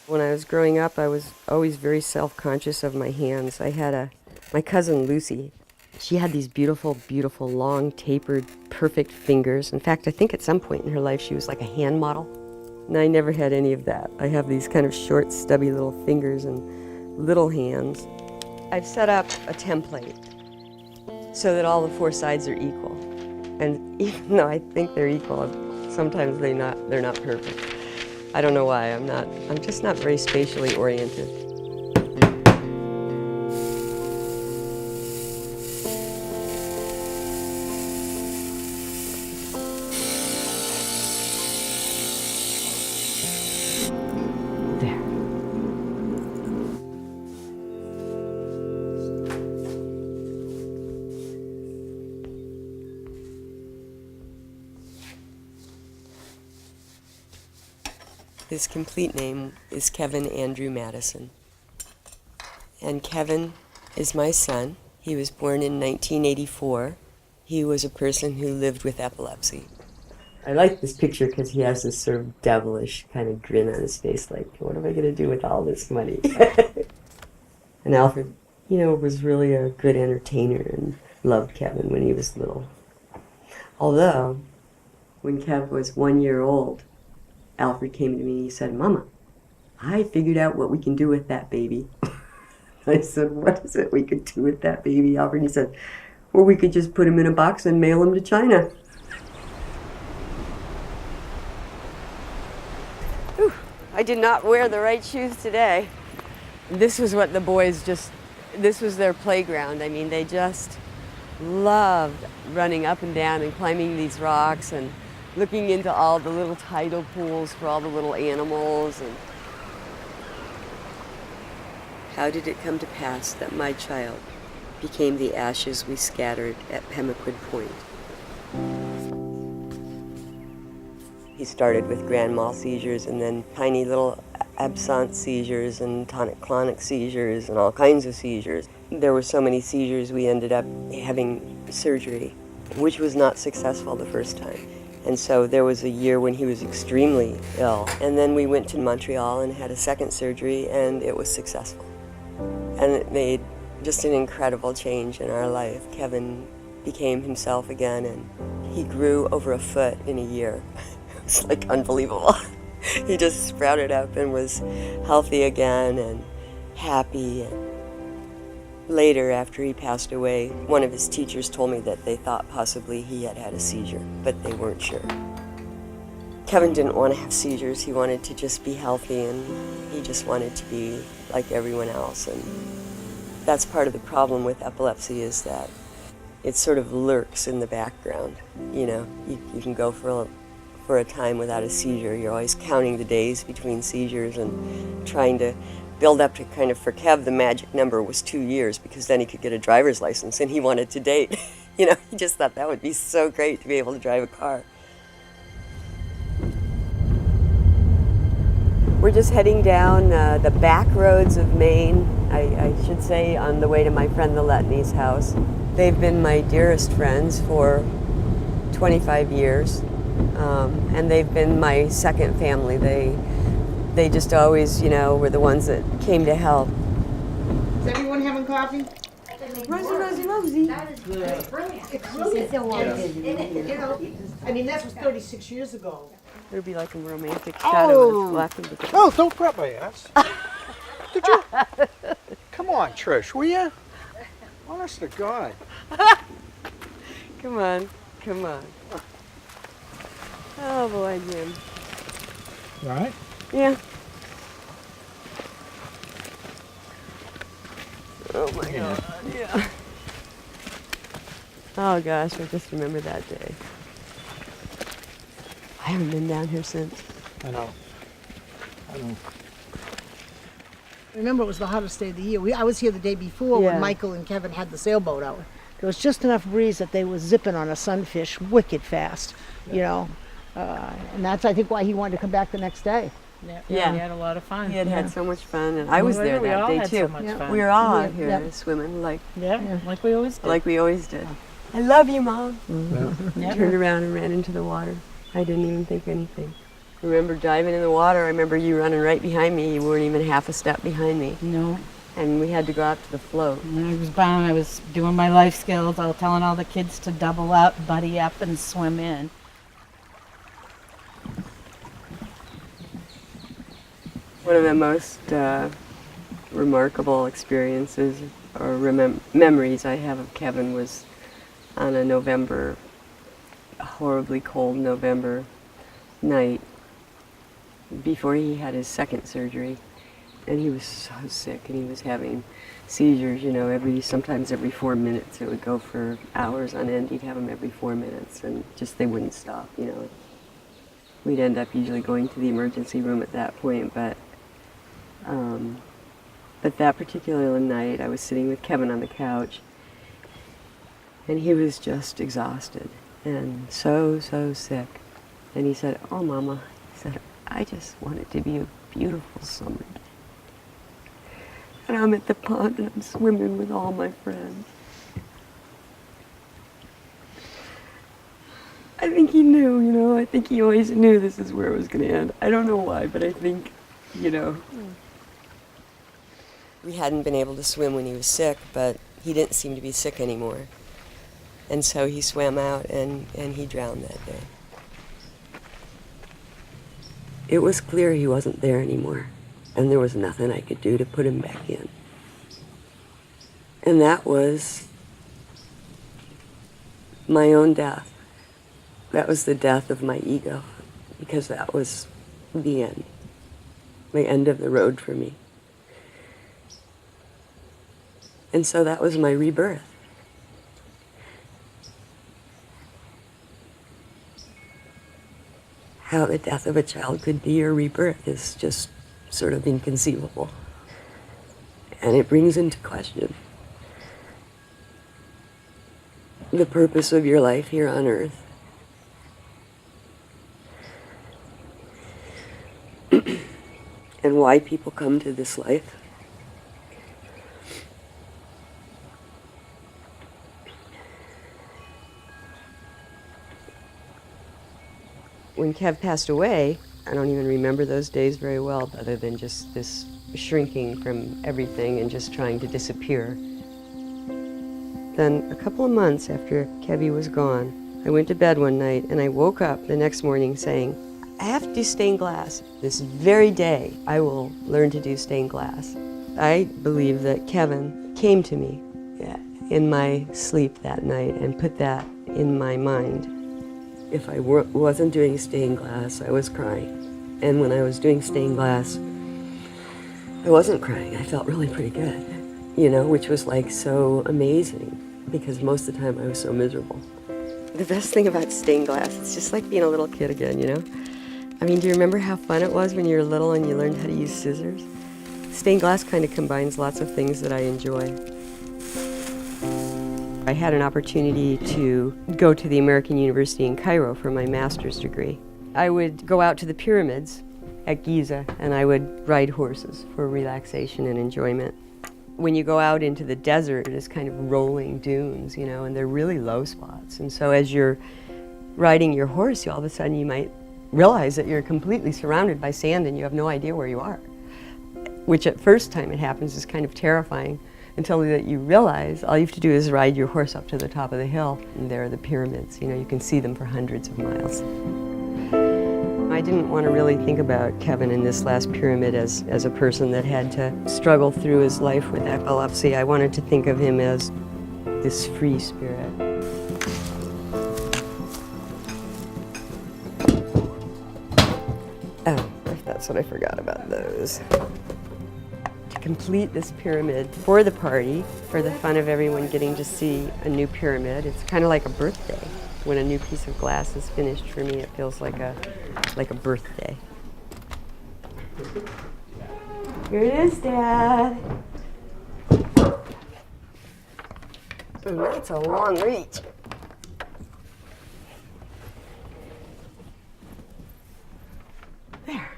When I was growing up, I was always very self-conscious of my hands. I had my cousin Lucy. She had these beautiful, beautiful, long, tapered, perfect fingers. In fact, I think at some point in her life she was like a hand model. And I never had any of that. I have these kind of short, stubby little fingers and little hands. I've set up a template so that all the four sides are equal. And even though I think they're equal, sometimes they're not perfect. I don't know why. I'm just not very spatially oriented. There. His complete name is Kevin Andrew Madison. And Kevin is my son. He was born in 1984. He was a person who lived with epilepsy. I like this picture because he has this sort of devilish kind of grin on his face, like, what am I going to do with all this money? And Alfred, was really a good entertainer and loved Kevin when he was little. Although, when Kev was 1 year old, Alfred came to me and he said, "Mama, I figured out what we can do with that baby." I said, "What is it we could do with that baby, Alfred?" He said, "Well, we could just put him in a box and mail him to China." Whew, I did not wear the right shoes today. This was what the boys this was their playground. I mean, they just loved running up and down and climbing these rocks and looking into all the little tidal pools for all the little animals. And how did it come to pass that my child became the ashes we scattered at Pemaquid Point? He started with grand mal seizures and then tiny little absence seizures and tonic-clonic seizures and all kinds of seizures. There were so many seizures we ended up having surgery, which was not successful the first time. And so there was a year when he was extremely ill. And then we went to Montreal and had a second surgery, and it was successful. And it made just an incredible change in our life. Kevin became himself again, and he grew over a foot in a year. It was like unbelievable. He just sprouted up and was healthy again and happy. And later, after he passed away, one of his teachers told me that they thought possibly he had had a seizure, but they weren't sure. Kevin didn't want to have seizures. He wanted to just be healthy, and he just wanted to be like everyone else. And that's part of the problem with epilepsy, is that it sort of lurks in the background. You can go for a time without a seizure. You're always counting the days between seizures and trying to build up to kind of, for Kev, the magic number was 2 years, because then he could get a driver's license and he wanted to date. He just thought that would be so great to be able to drive a car. We're just heading down the back roads of Maine, I should say, on the way to my friend the Letney's house. They've been my dearest friends for 25 years, and they've been my second family. They just always, were the ones that came to help. Is everyone having coffee? Rosie. That is good. Brilliant. It's brilliant. I mean, that was 36 years ago. It would be like a romantic shot of us laughing together. Oh, don't grab my ass. Did you? Come on, Trish, will you? Honest to God. Come on. Oh boy, Jim. All right? Yeah. Oh my God, yeah. Oh gosh, I just remember that day. I haven't been down here since. I know. Remember, it was the hottest day of the year. I was here the day before when Michael and Kevin had the sailboat out. There was just enough breeze that they were zipping on a sunfish wicked fast, and that's, I think, why he wanted to come back the next day. Yeah, we had a lot of fun. He had so much fun, and I was there that day too. So much fun. We were all out here swimming like we always did. Like we always did. I love you, Mom. Yeah. I turned around and ran into the water. I didn't even think anything. remember diving in the water. I remember you running right behind me. You weren't even half a step behind me. No. And we had to go out to the float. When I was bound, I was doing my life skills. I was telling all the kids to double up, buddy up, and swim in. One of the most remarkable experiences or memories I have of Kevin was on a horribly cold November night before he had his second surgery. And he was so sick, and he was having seizures, sometimes every 4 minutes. It would go for hours on end. He'd have them every 4 minutes, and just they wouldn't stop, We'd end up usually going to the emergency room at that point, but that particular night, I was sitting with Kevin on the couch, and he was just exhausted and so sick. And he said, "Oh, Mama," he said, "I just want it to be a beautiful summer day. And I'm at the pond and I'm swimming with all my friends." I think he knew, I think he always knew this is where it was going to end. I don't know why, but I think, We hadn't been able to swim when he was sick, but he didn't seem to be sick anymore. And so he swam out and he drowned that day. It was clear he wasn't there anymore, and there was nothing I could do to put him back in. And that was my own death. That was the death of my ego, because that was the end of the road for me. And so that was my rebirth. How the death of a child could be your rebirth is just sort of inconceivable. And it brings into question the purpose of your life here on earth. And why people come to this life. When Kev passed away, I don't even remember those days very well, other than just this shrinking from everything and just trying to disappear. Then a couple of months after Kevy was gone, I went to bed one night and I woke up the next morning saying, I have to do stained glass. This very day, I will learn to do stained glass. I believe that Kevin came to me in my sleep that night and put that in my mind. If I wasn't doing stained glass, I was crying. And when I was doing stained glass, I wasn't crying. I felt really pretty good, which was like so amazing, because most of the time I was so miserable. The best thing about stained glass, it's just like being a little kid again, I mean, do you remember how fun it was when you were little and you learned how to use scissors? Stained glass kind of combines lots of things that I enjoy. I had an opportunity to go to the American University in Cairo for my master's degree. I would go out to the pyramids at Giza and I would ride horses for relaxation and enjoyment. When you go out into the desert, it's kind of rolling dunes, and they're really low spots. And so as you're riding your horse, all of a sudden you might realize that you're completely surrounded by sand and you have no idea where you are, which at first time it happens is kind of terrifying, until that you realize all you have to do is ride your horse up to the top of the hill, and there are the pyramids. You can see them for hundreds of miles. I didn't want to really think about Kevin in this last pyramid as a person that had to struggle through his life with epilepsy. I wanted to think of him as this free spirit. Oh, that's what I forgot about those. To complete this pyramid for the party, for the fun of everyone getting to see a new pyramid. It's kind of like a birthday. When a new piece of glass is finished, for me, it feels like a birthday. Here it is, Dad. That's a long reach. There.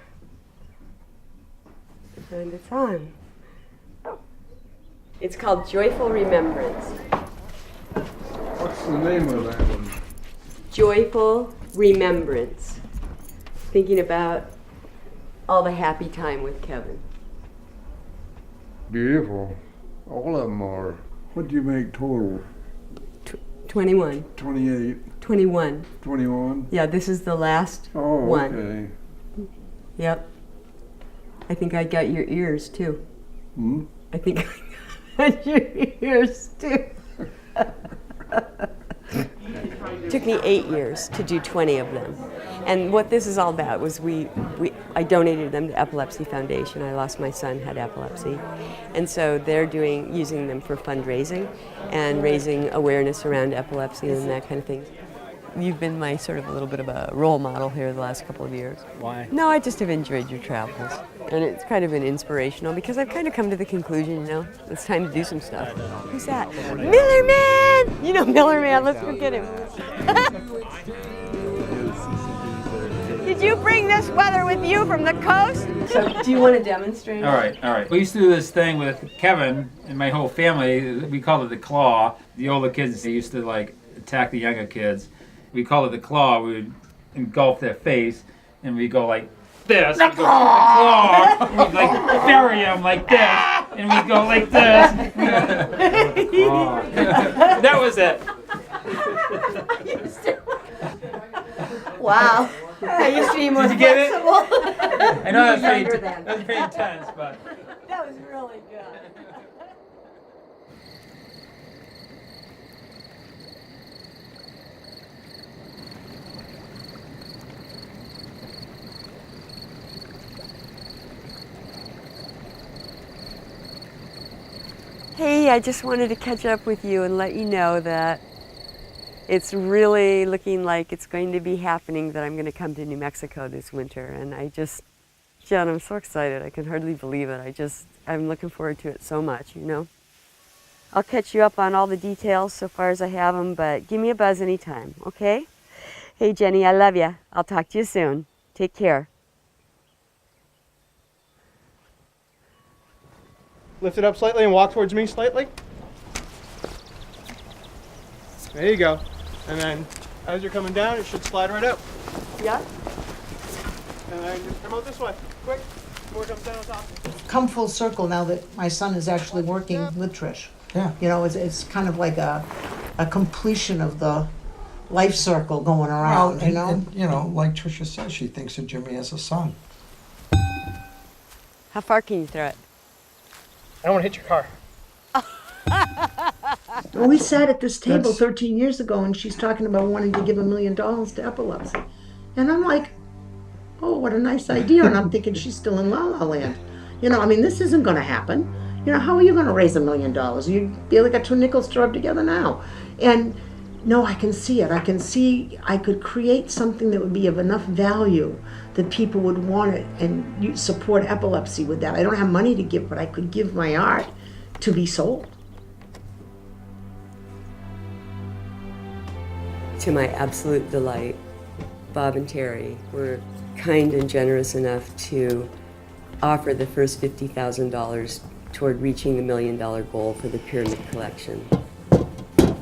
And it's on. It's called Joyful Remembrance. What's the name of that one? Joyful Remembrance. thinking about all the happy time with Kevin. Beautiful. All of them are. What do you make total? 21. 28, 21. 21? Yeah, this is the last Oh, one. okay. Yep. I think I got your ears too. Hmm? I think I got your ears too. Took me 8 years to do 20 of them. And what this is all about was I donated them to Epilepsy Foundation. I lost my son, had epilepsy. And so they're using them for fundraising and raising awareness around epilepsy and that kind of thing. You've been my sort of a little bit of a role model here the last couple of years. Why? No, I just have enjoyed your travels. And it's kind of been inspirational because I've kind of come to the conclusion, it's time to do some stuff. Who's that? Miller Man! You know Miller Man, let's go get him. Did you bring this weather with you from the coast? So, do you want to demonstrate? All right. We used to do this thing with Kevin and my whole family. We called it the claw. The older kids, they used to attack the younger kids. We call it the claw. We would engulf their face, and we go like this. We go, the claw. And we'd bury them like this, and we go like this. That was it. Wow. I used to be more Did you get it? flexible. I know that Younger was then. pretty intense, but. That was really good. Hey, I just wanted to catch up with you and let you know that it's really looking like it's going to be happening, that I'm going to come to New Mexico this winter. And Jen, I'm so excited. I can hardly believe it. I'm looking forward to it so much, I'll catch you up on all the details so far as I have them, but give me a buzz anytime, okay? Hey, Jenny, I love you. I'll talk to you soon. Take care. Lift it up slightly and walk towards me slightly. There you go. And then as you're coming down, it should slide right out. Yeah? And then just come out this way. Quick. More comes down on top. Come full circle now that my son is actually working with Trish. Yeah. It's kind of like a completion of the life circle going around, And, like Tricia says, she thinks of Jimmy as a son. How far can you throw it? I don't want to hit your car. Well, we sat at this table That's- 13 years ago, and she's talking about wanting to give $1 million to epilepsy. And I'm like, oh, what a nice idea. And I'm thinking she's still in La La Land. This isn't going to happen. How are you going to raise $1 million? You barely got 2 nickels to rub together now. And no, I can see it. I can see I could create something that would be of enough value that people would want it and you support epilepsy with that. I don't have money to give, but I could give my art to be sold. To my absolute delight, Bob and Terry were kind and generous enough to offer the first $50,000 toward reaching the $1 million goal for the Pyramid Collection.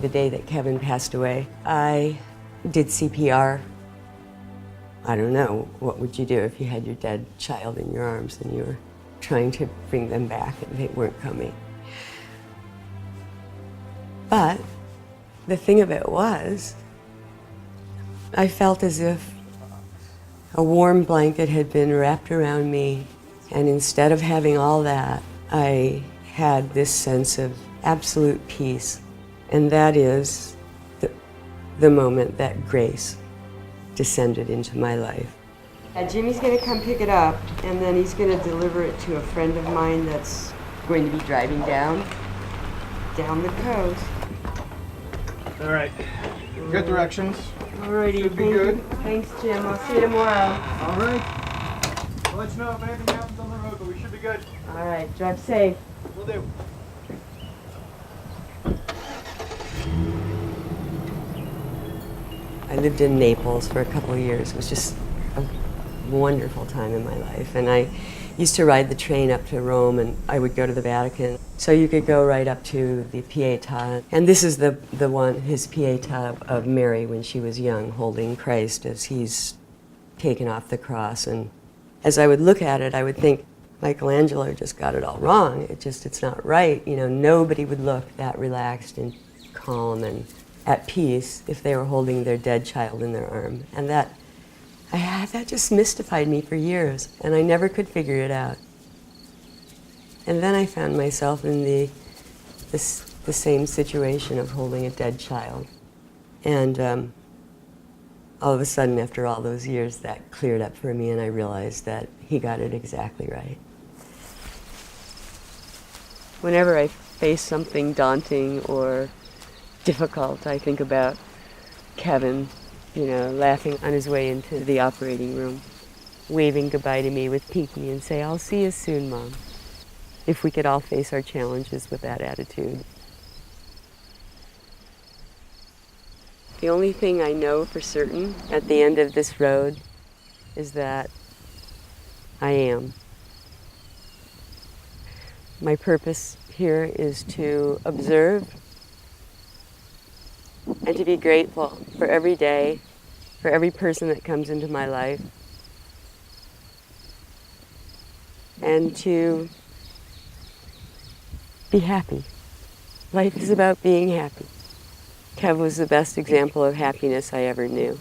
The day that Kevin passed away, I did CPR. I don't know, what would you do if you had your dead child in your arms and you were trying to bring them back and they weren't coming? But the thing of it was, I felt as if a warm blanket had been wrapped around me, and instead of having all that, I had this sense of absolute peace, and that is the moment that grace descended into my life. Jimmy's going to come pick it up, and then he's going to deliver it to a friend of mine that's going to be driving down the coast. All right. Good directions. Alrighty, Should be good. Thanks, Jim. I'll see you tomorrow. All right. I'll let you know if anything happens on the road, but we should be good. All right, drive safe. We'll do. I lived in Naples for a couple of years. It was just a wonderful time in my life. And I used to ride the train up to Rome, and I would go to the Vatican. So you could go right up to the Pietà. And this is the one, his Pietà of Mary when she was young, holding Christ as he's taken off the cross. And as I would look at it, I would think, Michelangelo just got it all wrong. It's not right. You know, nobody would look that relaxed and calm and at peace if they were holding their dead child in their arm. And that just mystified me for years, and I never could figure it out. And then I found myself in the same situation of holding a dead child. And all of a sudden, after all those years, that cleared up for me, and I realized that he got it exactly right. Whenever I face something daunting or difficult, I think about Kevin, you know, laughing on his way into the operating room, waving goodbye to me with Pinky and say, "I'll see you soon, Mom." If we could all face our challenges with that attitude. The only thing I know for certain at the end of this road is that I am. My purpose here is to observe and to be grateful for every day, for every person that comes into my life, and to be happy. Life is about being happy. Kev was the best example of happiness I ever knew.